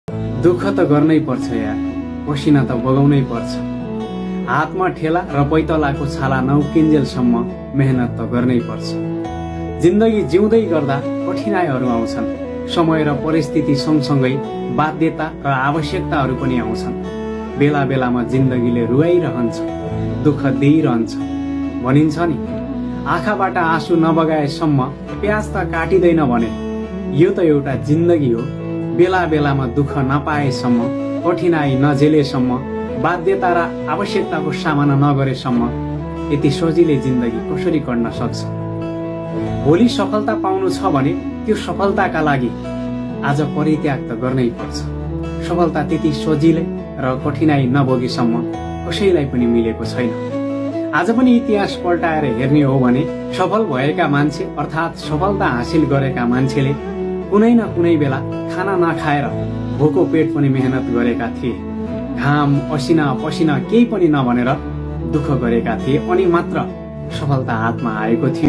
दुःख त गर्नै पर्छ यार, पसिना त बगाउनै पर्छ। हातमा ठेला र पैतलाको छाला नउकिन्जेलसम्म मेहनत त गर्नै पर्छ। जिन्दगी जिउँदै गर्दा कठिनाइहरू आउँछन्। समय र परिस्थिति सँगसँगै बाध्यता र आवश्यकताहरू पनि आउँछन्। बेला बेलामा जिन्दगीले रुवाइरहन्छ, दुःख दिइरहन्छ। भनिन्छ नि, आँखाबाट आँसु नबगाएसम्म प्याज त काटिँदैन भने। यो त एउटा जिन्दगी हो। बेला बेलामा दुःख नपाएसम्म, कठिनाइ नझेलेसम्म, बाध्यता र आवश्यकताको सामना नगरेसम्म यति सजिलै जिन्दगी कसरी कट्न सक्छ? भोलि सफलता पाउनु छ भने त्यो सफलताका लागि आज परित्याग त गर्नै पर्छ। सफलता त्यति सजिलै र कठिनाइ नभोगेसम्म कसैलाई पनि मिलेको छैन। आज पनि इतिहास पल्टाएर हेर्ने हो भने सफल भएका मान्छे अर्थात् सफलता हासिल गरेका मान्छेले कुनै न कुनै बेला खाना नखाएर भोको पेट पनि मेहनत गरेका थिए। घाम असिना पसिना केही पनि नभनेर दुःख गरेका थिए अनि मात्र सफलता हातमा आएको थियो।